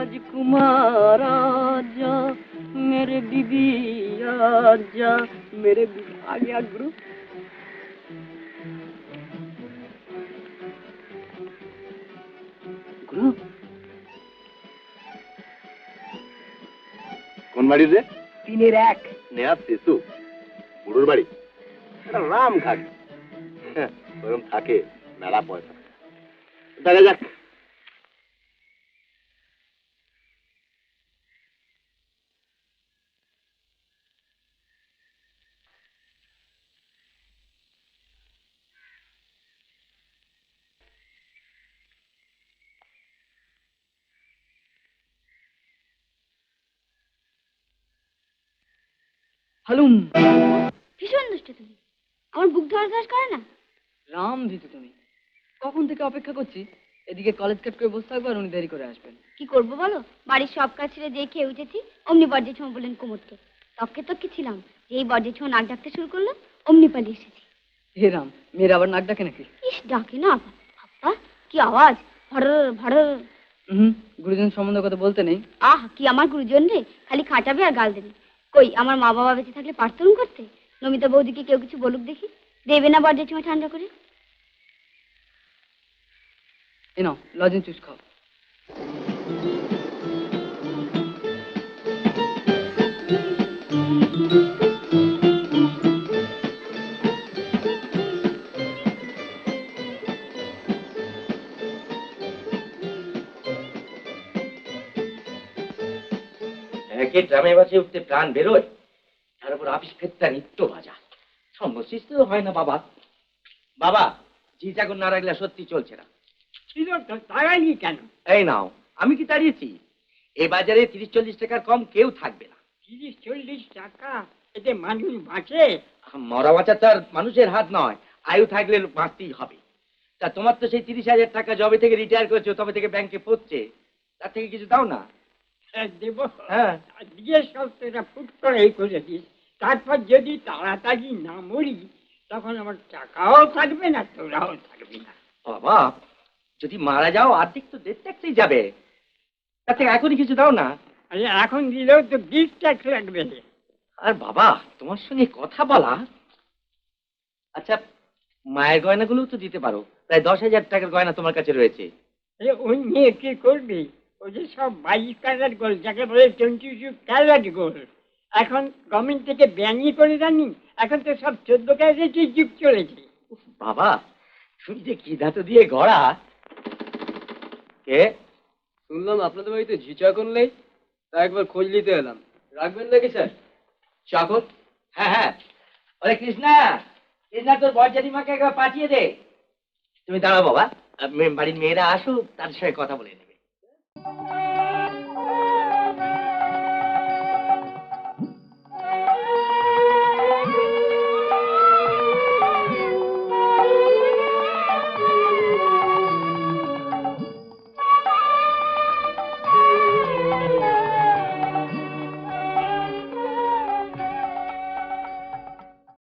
राजकुमार आजा, मेरे बीबी आजा, मेरे बीबी आ गया गुरु। गुरु কোন বাড়ি রে? 3-1 নেয়া শিশু বুড়োর বাড়ি, এটা রাম খাক ওরম থাকে, মেলা পয়সা দেখা যাক। হালুম। ভীষণ দুষ্ট তুমি, আমার বুক ধড়াধড় করে না? রাম ভীতু তুমি, কখন থেকে অপেক্ষা করছি, এদিকে কলেজ কাট করে বসে থাকবো আর উনি দেরি করে আসবেন। কি করবো বলো, বাড়ির সব কাজ ছেড়ে যে খেয়ে উঠেছি, অমনি বর্জে ছোঁয়া বললেন কুমোরকে। তককে তককে ছিলাম, যেই বর্জে ছোঁয়া নাক ডাকতে শুরু করলো, অমনি পালিয়ে এসেছি। হে রাম, মেয়ের আবার নাক ডাকে নাকি? ইস, ডাকে না বাপ্পা, কি আওয়াজ, ভর ভর। গুরুজন সম্বন্ধে কথা বলতে নেই। আহ, কি আমার গুরুজন রে, খালি খাটাবে আর গাল দেবে। কই, আমার মা বাবা বেঁচে থাকলে পারতুম করতে? নমিতা বৌদিকে কেউ কিছু বলুক দেখি, দেবে না বর্জে ছোঁয়া ঠান্ডা করে? এ নাও লজেন্স চুস খাও। একে ড্রামে বাসে উঠতে প্রাণ বেরোয়, তার উপর আপিস ফেরতা নিত্য ভাজা, সমস্ত হয় না বাবা। বাবা, জি চাকর না রাখলে সত্যি চলছে না। তাড়াইনি কেন? এই নাও, আমি কি তাড়িয়েছি? এই বাজারে 30-40 টাকার কম কেউ থাকবে না। 30-40 টাকা এতে মানুষ বাঁচে? মরা বাঁচা তো আর মানুষের হাত নয়, আয়ু থাকলে বাঁচতেই হবে। তা তোমার তো সেই 30,000 টাকা জবে থেকে রিটায়ার করেছো তবে থেকে ব্যাংকে পড়ছে, তার থেকে কিছু দাও না। দেব? হ্যাঁ। দিয়ে সব তোরা ফুট করে করে দিস, তারপর যদি তাড়াতাড়ি না মরি তখন আমার টাকাও থাকবে না, তোরাও থাকবে না। বাবা, যদি মারা যাও অর্ধেক তো ডেথ ট্যাক্সেই যাবে, তার থেকে এখনই কিছু দাও না। আরে এখন দিলেও তো গিফট ট্যাক্স লাগবে। আর বাবা, তোমার সঙ্গে কথা বলা। আচ্ছা, মায়ের গয়নাগুলো তো দিতে পারো, প্রায় 10,000 টাকার গয়না তোমার কাছে রয়েছে। ওই নিয়ে কি করবি? ওই যে সব 22 ক্যারেট গোল্ড, যাকে বলে 22 ক্যারেট গোল্ড, এখন গভর্নমেন্ট থেকে ব্যানই করে জানি, এখন তো সব 14 ক্যারেটের যুগ চলেছে। বাবা, তুমি যে কি ধাতু দিয়ে গড়া। কে? শুনলাম আপনাদের বাড়িতে ঝি চাকর নেই, তা একবার খোঁজ নিতে এলাম। রাখবেন নাকি স্যার? চাকর? হ্যাঁ হ্যাঁ। ওরে কৃষ্ণা, কৃষ্ণা তোর বরজানি মাকে একবার পাঠিয়ে দে। তুমি দাঁড়াও বাবা, বাড়ির মেয়েরা আসুক, তার সঙ্গে কথা বলে নে।